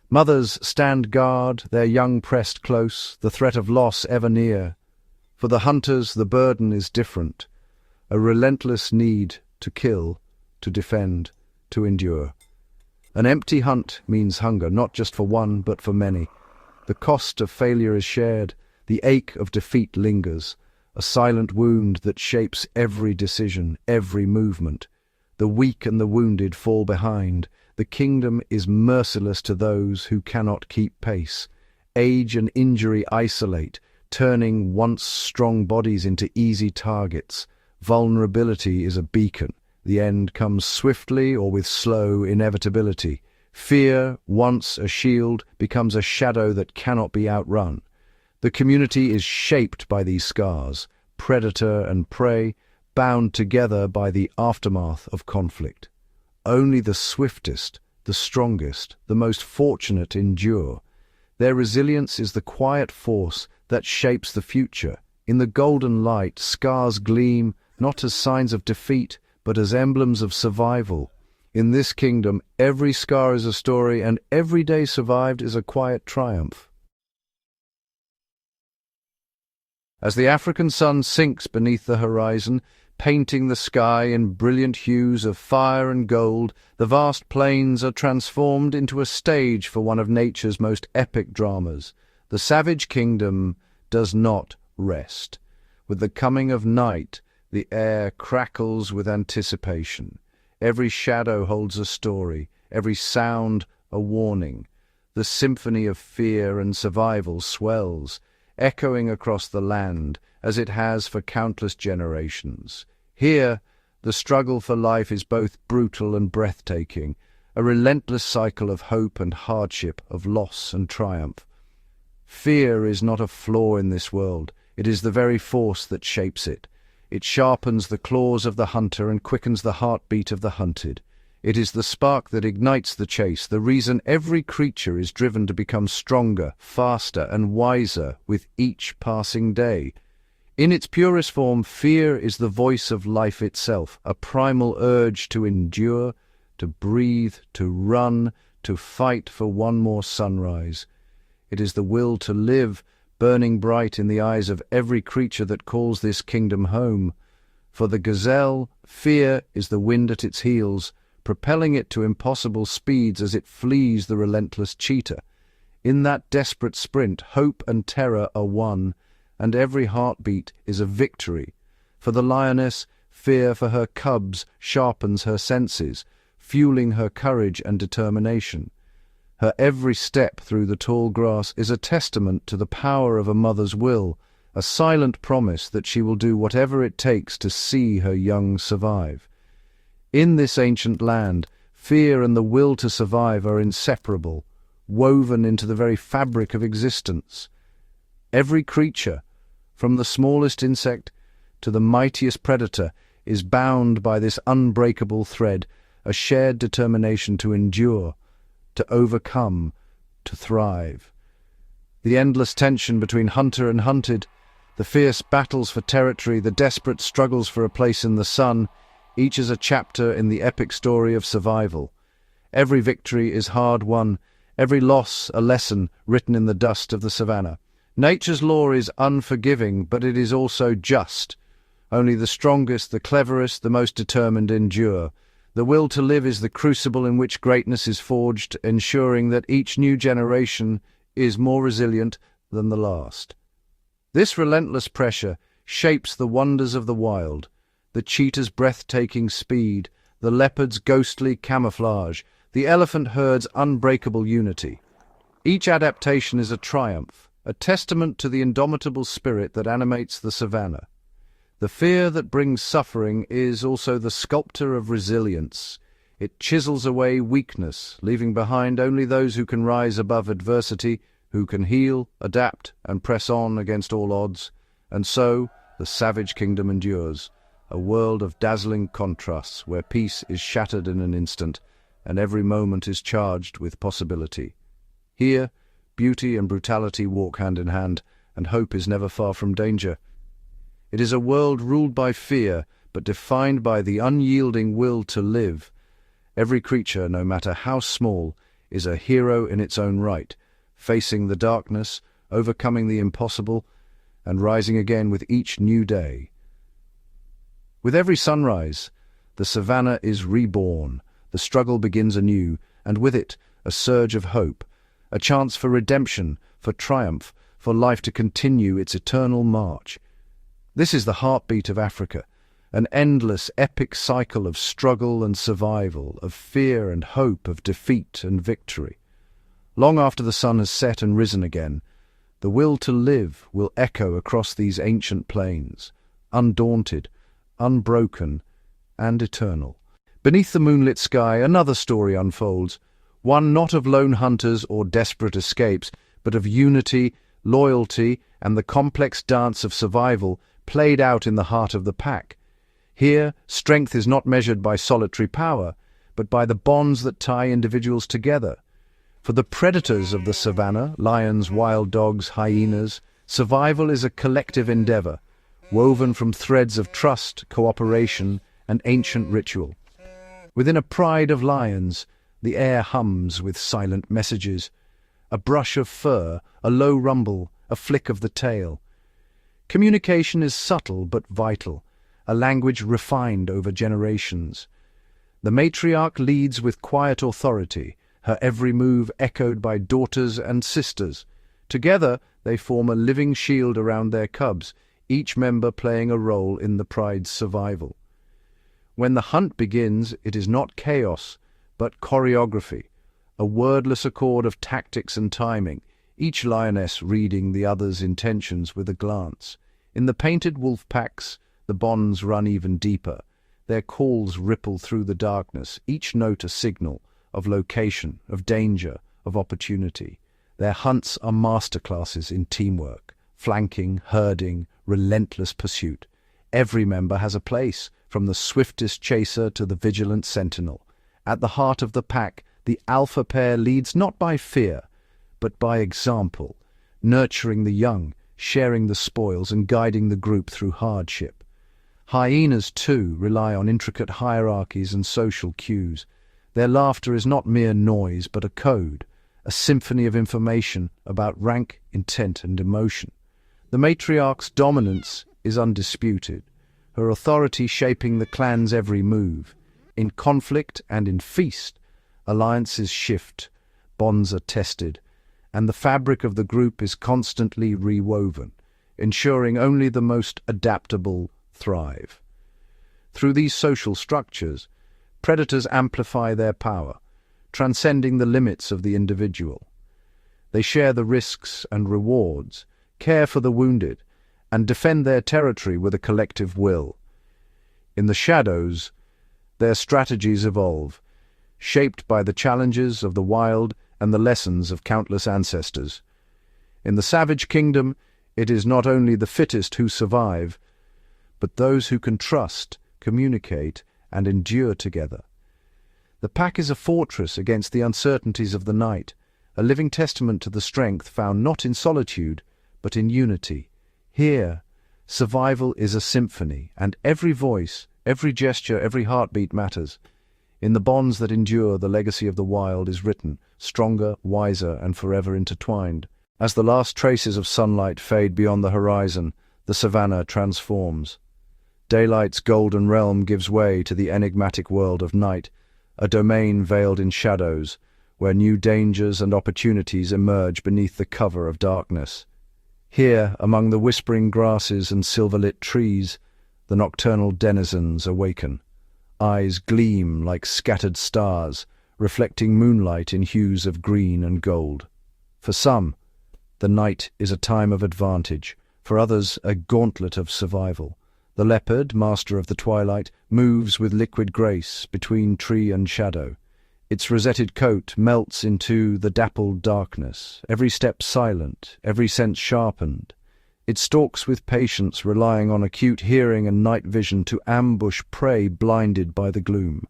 Mothers stand guard, their young pressed close, the threat of loss ever near. For the hunters, the burden is different, a relentless need to kill, to defend, to endure. An empty hunt means hunger, not just for one, but for many. The cost of failure is shared, the ache of defeat lingers, a silent wound that shapes every decision, every movement. The weak and the wounded fall behind. The kingdom is merciless to those who cannot keep pace. Age and injury isolate, turning once strong bodies into easy targets. Vulnerability is a beacon, The end comes swiftly or with slow inevitability. Fear, once a shield, becomes a shadow that cannot be outrun. The community is shaped by these scars, predator and prey, bound together by the aftermath of conflict. Only the swiftest, the strongest, the most fortunate endure. Their resilience is the quiet force that shapes the future. In the golden light, scars gleam, not as signs of defeat, but as emblems of survival. In this kingdom, every scar is a story, and every day survived is a quiet triumph. As the African sun sinks beneath the horizon, painting the sky in brilliant hues of fire and gold, the vast plains are transformed into a stage for one of nature's most epic dramas. The savage kingdom does not rest. With the coming of night, the air crackles with anticipation. Every shadow holds a story, every sound a warning. The symphony of fear and survival swells, echoing across the land as it has for countless generations. Here, the struggle for life is both brutal and breathtaking, a relentless cycle of hope and hardship, of loss and triumph. Fear is not a flaw in this world. It is the very force that shapes it. It sharpens the claws of the hunter and quickens the heartbeat of the hunted. It is the spark that ignites the chase, the reason every creature is driven to become stronger, faster, and wiser with each passing day. In its purest form, fear is the voice of life itself, a primal urge to endure, to breathe, to run, to fight for one more sunrise. It is the will to live, burning bright in the eyes of every creature that calls this kingdom home. For the gazelle, fear is the wind at its heels, propelling it to impossible speeds as it flees the relentless cheetah. In that desperate sprint, hope and terror are one, and every heartbeat is a victory. For the lioness, fear for her cubs sharpens her senses, fueling her courage and determination. Her every step through the tall grass is a testament to the power of a mother's will, a silent promise that she will do whatever it takes to see her young survive. In this ancient land, fear and the will to survive are inseparable, woven into the very fabric of existence. Every creature, from the smallest insect to the mightiest predator, is bound by this unbreakable thread, a shared determination to endure, to overcome, to thrive. The endless tension between hunter and hunted, the fierce battles for territory, the desperate struggles for a place in the sun, each is a chapter in the epic story of survival. Every victory is hard won, every loss a lesson written in the dust of the savannah. Nature's law is unforgiving, but it is also just. Only the strongest, the cleverest, the most determined endure. The will to live is the crucible in which greatness is forged, ensuring that each new generation is more resilient than the last. This relentless pressure shapes the wonders of the wild, the cheetah's breathtaking speed, the leopard's ghostly camouflage, the elephant herd's unbreakable unity. Each adaptation is a triumph, a testament to the indomitable spirit that animates the savannah. The fear that brings suffering is also the sculptor of resilience. It chisels away weakness, leaving behind only those who can rise above adversity, who can heal, adapt, and press on against all odds. And so, the savage kingdom endures, a world of dazzling contrasts where peace is shattered in an instant, and every moment is charged with possibility. Here, beauty and brutality walk hand in hand, and hope is never far from danger. It is a world ruled by fear, but defined by the unyielding will to live. Every creature, no matter how small, is a hero in its own right, facing the darkness, overcoming the impossible, and rising again with each new day. With every sunrise, the savannah is reborn, the struggle begins anew, and with it, a surge of hope, a chance for redemption, for triumph, for life to continue its eternal march. This is the heartbeat of Africa, an endless, epic cycle of struggle and survival, of fear and hope, of defeat and victory. Long after the sun has set and risen again, the will to live will echo across these ancient plains, undaunted, unbroken, and eternal. Beneath the moonlit sky, another story unfolds, one not of lone hunters or desperate escapes, but of unity, loyalty, and the complex dance of survival played out in the heart of the pack. Here, strength is not measured by solitary power, but by the bonds that tie individuals together. For the predators of the savannah, lions, wild dogs, hyenas, survival is a collective endeavor, woven from threads of trust, cooperation, and ancient ritual. Within a pride of lions, the air hums with silent messages, a brush of fur, a low rumble, a flick of the tail. Communication is subtle but vital, a language refined over generations. The matriarch leads with quiet authority, her every move echoed by daughters and sisters. Together, they form a living shield around their cubs, each member playing a role in the pride's survival. When the hunt begins, it is not chaos, but choreography, a wordless accord of tactics and timing, each lioness reading the other's intentions with a glance. In the painted wolf packs, the bonds run even deeper. Their calls ripple through the darkness, each note a signal of location, of danger, of opportunity. Their hunts are masterclasses in teamwork, flanking, herding, relentless pursuit. Every member has a place, from the swiftest chaser to the vigilant sentinel. At the heart of the pack, the alpha pair leads not by fear, but by example, nurturing the young, sharing the spoils, and guiding the group through hardship. Hyenas, too, rely on intricate hierarchies and social cues. Their laughter is not mere noise, but a code, a symphony of information about rank, intent, and emotion. The matriarch's dominance is undisputed, her authority shaping the clan's every move. In conflict and in feast, alliances shift, bonds are tested, and the fabric of the group is constantly rewoven, ensuring only the most adaptable thrive. Through these social structures, predators amplify their power, transcending the limits of the individual. They share the risks and rewards, care for the wounded, and defend their territory with a collective will. In the shadows, their strategies evolve, shaped by the challenges of the wild and the lessons of countless ancestors. In the savage kingdom, it is not only the fittest who survive, but those who can trust, communicate, and endure together. The pack is a fortress against the uncertainties of the night, a living testament to the strength found not in solitude, but in unity. Here, survival is a symphony, and every voice, every gesture, every heartbeat matters. In the bonds that endure, the legacy of the wild is written, stronger, wiser, and forever intertwined. As the last traces of sunlight fade beyond the horizon, the savannah transforms. Daylight's golden realm gives way to the enigmatic world of night, a domain veiled in shadows, where new dangers and opportunities emerge beneath the cover of darkness. Here, among the whispering grasses and silver-lit trees, the nocturnal denizens awaken. Eyes gleam like scattered stars, reflecting moonlight in hues of green and gold. For some, the night is a time of advantage, for others a gauntlet of survival. The leopard, master of the twilight, moves with liquid grace between tree and shadow. Its rosetted coat melts into the dappled darkness, every step silent, every sense sharpened. It stalks with patience, relying on acute hearing and night vision to ambush prey blinded by the gloom.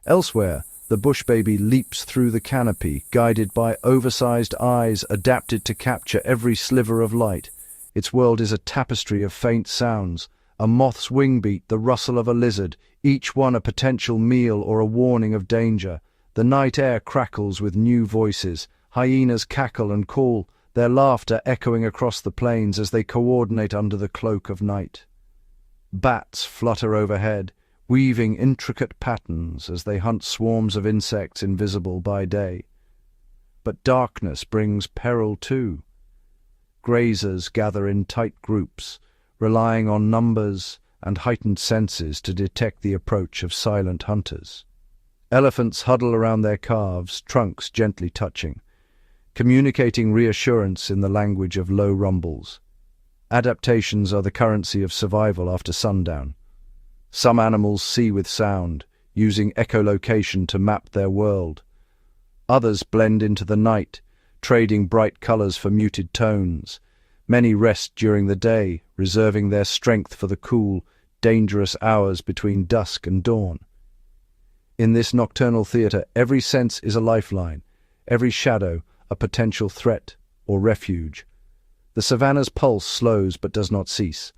Elsewhere, the bush baby leaps through the canopy, guided by oversized eyes adapted to capture every sliver of light. Its world is a tapestry of faint sounds, a moth's wing beat, the rustle of a lizard, each one a potential meal or a warning of danger. The night air crackles with new voices. Hyenas cackle and call, their laughter echoing across the plains as they coordinate under the cloak of night. Bats flutter overhead, weaving intricate patterns as they hunt swarms of insects invisible by day. But darkness brings peril too. Grazers gather in tight groups, relying on numbers and heightened senses to detect the approach of silent hunters. Elephants huddle around their calves, trunks gently touching, communicating reassurance in the language of low rumbles. Adaptations are the currency of survival after sundown. Some animals see with sound, using echolocation to map their world. Others blend into the night, trading bright colors for muted tones. Many rest during the day, reserving their strength for the cool, dangerous hours between dusk and dawn. In this nocturnal theater, every sense is a lifeline, every shadow a potential threat or refuge. The savannah's pulse slows but does not cease.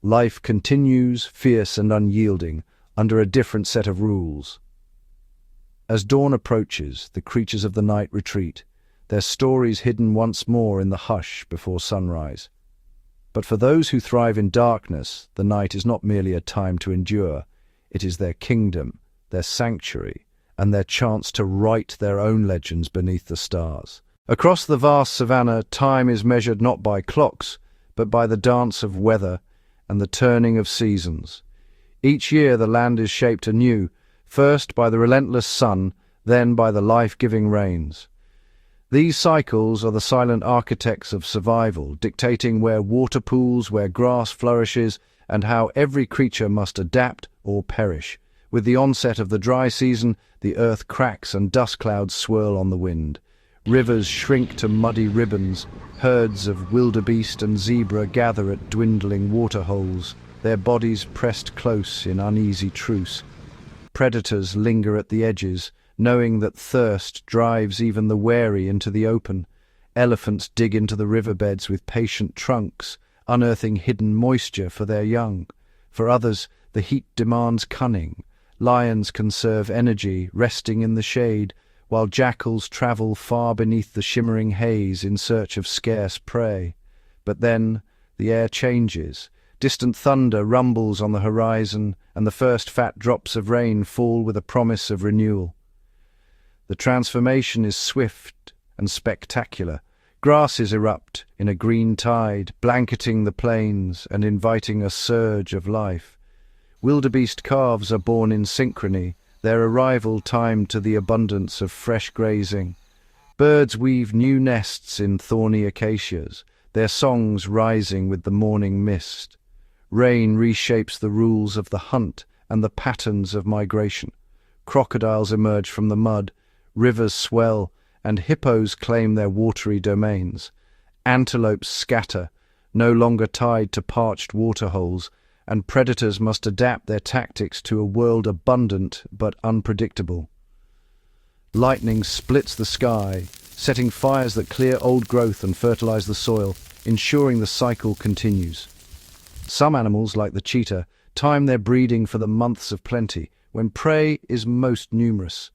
Life continues, fierce and unyielding, under a different set of rules. As dawn approaches, the creatures of the night retreat, their stories hidden once more in the hush before sunrise. But for those who thrive in darkness, the night is not merely a time to endure. It is their kingdom, their sanctuary, and their chance to write their own legends beneath the stars. Across the vast savannah, time is measured not by clocks, but by the dance of weather and the turning of seasons. Each year the land is shaped anew, first by the relentless sun, then by the life-giving rains. These cycles are the silent architects of survival, dictating where water pools, where grass flourishes, and how every creature must adapt or perish. With the onset of the dry season, the earth cracks and dust clouds swirl on the wind. Rivers shrink to muddy ribbons, herds of wildebeest and zebra gather at dwindling waterholes, their bodies pressed close in uneasy truce. Predators linger at the edges, knowing that thirst drives even the wary into the open. Elephants dig into the riverbeds with patient trunks, unearthing hidden moisture for their young. For others, the heat demands cunning. Lions conserve energy, resting in the shade, while jackals travel far beneath the shimmering haze in search of scarce prey. But then the air changes. Distant thunder rumbles on the horizon, and the first fat drops of rain fall with a promise of renewal. The transformation is swift and spectacular. Grasses erupt in a green tide, blanketing the plains and inviting a surge of life. Wildebeest calves are born in synchrony, their arrival timed to the abundance of fresh grazing. Birds weave new nests in thorny acacias, their songs rising with the morning mist. Rain reshapes the rules of the hunt and the patterns of migration. Crocodiles emerge from the mud, rivers swell, and hippos claim their watery domains. Antelopes scatter, no longer tied to parched waterholes, and predators must adapt their tactics to a world abundant but unpredictable. Lightning splits the sky, setting fires that clear old growth and fertilize the soil, ensuring the cycle continues. Some animals, like the cheetah, time their breeding for the months of plenty, when prey is most numerous.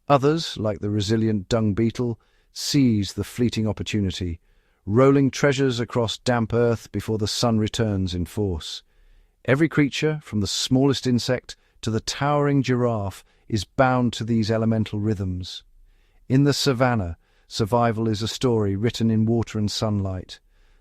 Others, like the resilient dung beetle, seize the fleeting opportunity, rolling treasures across damp earth before the sun returns in force. Every creature, from the smallest insect to the towering giraffe, is bound to these elemental rhythms. In the savannah, survival is a story written in water and sunlight.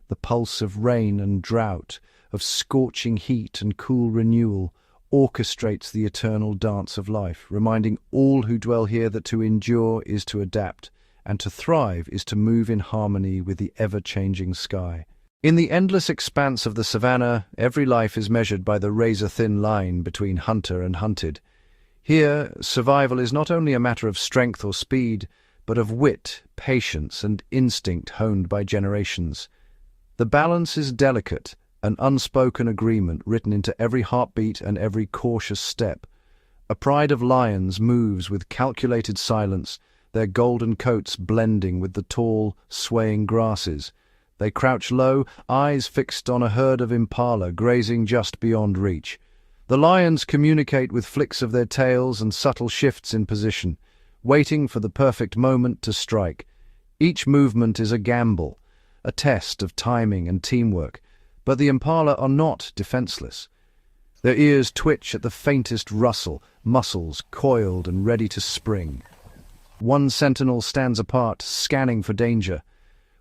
The pulse of rain and drought, of scorching heat and cool renewal, orchestrates the eternal dance of life, reminding all who dwell here that to endure is to adapt, and to thrive is to move in harmony with the ever-changing sky. In the endless expanse of the savannah, every life is measured by the razor-thin line between hunter and hunted. Here, survival is not only a matter of strength or speed, but of wit, patience, and instinct honed by generations. The balance is delicate, an unspoken agreement written into every heartbeat and every cautious step. A pride of lions moves with calculated silence, their golden coats blending with the tall, swaying grasses. They crouch low, eyes fixed on a herd of impala grazing just beyond reach. The lions communicate with flicks of their tails and subtle shifts in position, waiting for the perfect moment to strike. Each movement is a gamble, a test of timing and teamwork, but the impala are not defenseless. Their ears twitch at the faintest rustle, muscles coiled and ready to spring. One sentinel stands apart, scanning for danger.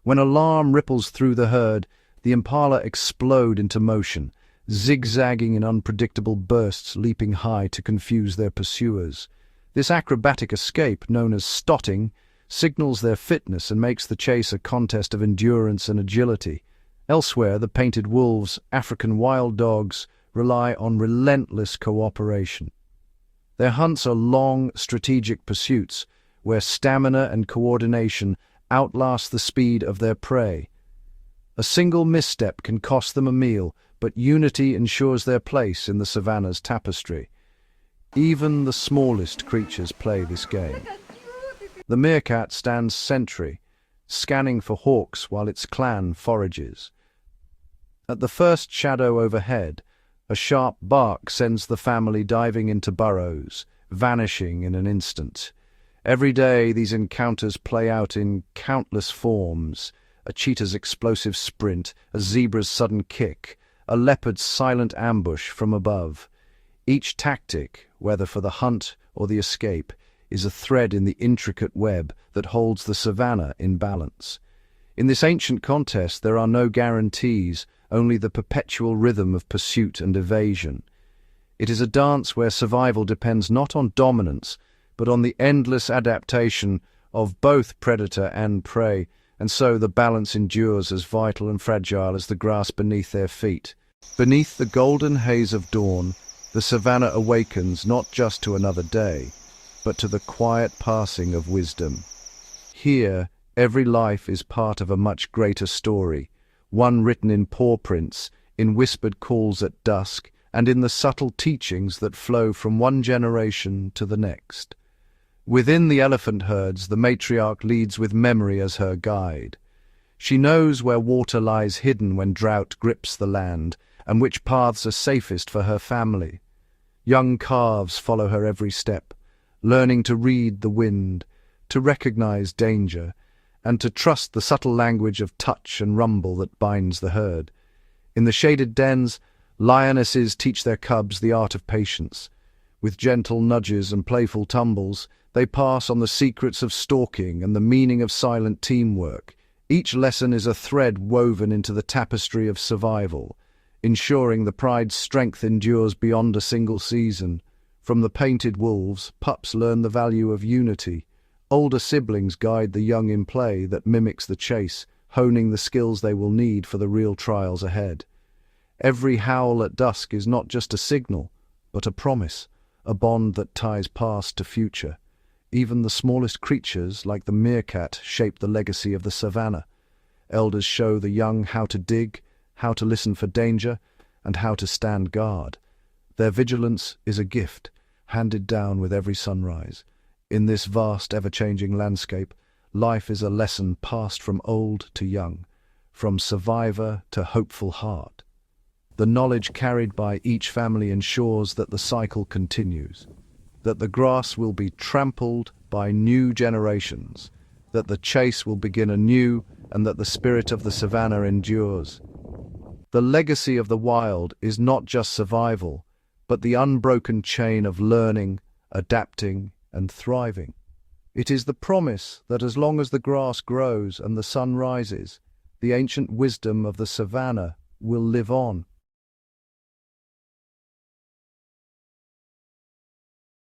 When alarm ripples through the herd, the impala explode into motion, zigzagging in unpredictable bursts, leaping high to confuse their pursuers. This acrobatic escape, known as stotting, signals their fitness and makes the chase a contest of endurance and agility. Elsewhere, the painted wolves, African wild dogs, rely on relentless cooperation. Their hunts are long, strategic pursuits, where stamina and coordination outlast the speed of their prey. A single misstep can cost them a meal, but unity ensures their place in the savannah's tapestry. Even the smallest creatures play this game. The meerkat stands sentry, scanning for hawks while its clan forages. At the first shadow overhead, a sharp bark sends the family diving into burrows, vanishing in an instant. Every day these encounters play out in countless forms: a cheetah's explosive sprint, a zebra's sudden kick, a leopard's silent ambush from above. Each tactic, whether for the hunt or the escape, is a thread in the intricate web that holds the savannah in balance. In this ancient contest there are no guarantees, only the perpetual rhythm of pursuit and evasion. It is a dance where survival depends not on dominance, but on the endless adaptation of both predator and prey, and so the balance endures as vital and fragile as the grass beneath their feet. Beneath the golden haze of dawn, the savannah awakens not just to another day, but to the quiet passing of wisdom. Here, every life is part of a much greater story, one written in paw prints, in whispered calls at dusk, and in the subtle teachings that flow from one generation to the next. Within the elephant herds, the matriarch leads with memory as her guide. She knows where water lies hidden when drought grips the land, and which paths are safest for her family. Young calves follow her every step, learning to read the wind, to recognize danger, and to trust the subtle language of touch and rumble that binds the herd. In the shaded dens, lionesses teach their cubs the art of patience. With gentle nudges and playful tumbles, they pass on the secrets of stalking and the meaning of silent teamwork. Each lesson is a thread woven into the tapestry of survival, ensuring the pride's strength endures beyond a single season. From the painted wolves, pups learn the value of unity. Older siblings guide the young in play that mimics the chase, honing the skills they will need for the real trials ahead. Every howl at dusk is not just a signal, but a promise, a bond that ties past to future. Even the smallest creatures, like the meerkat, shape the legacy of the savannah. Elders show the young how to dig, how to listen for danger, and how to stand guard. Their vigilance is a gift, handed down with every sunrise. In this vast, ever-changing landscape, life is a lesson passed from old to young, from survivor to hopeful heart. The knowledge carried by each family ensures that the cycle continues, that the grass will be trampled by new generations, that the chase will begin anew, and that the spirit of the savannah endures. The legacy of the wild is not just survival, but the unbroken chain of learning, adapting, and thriving. It is the promise that as long as the grass grows and the sun rises, the ancient wisdom of the savannah will live on.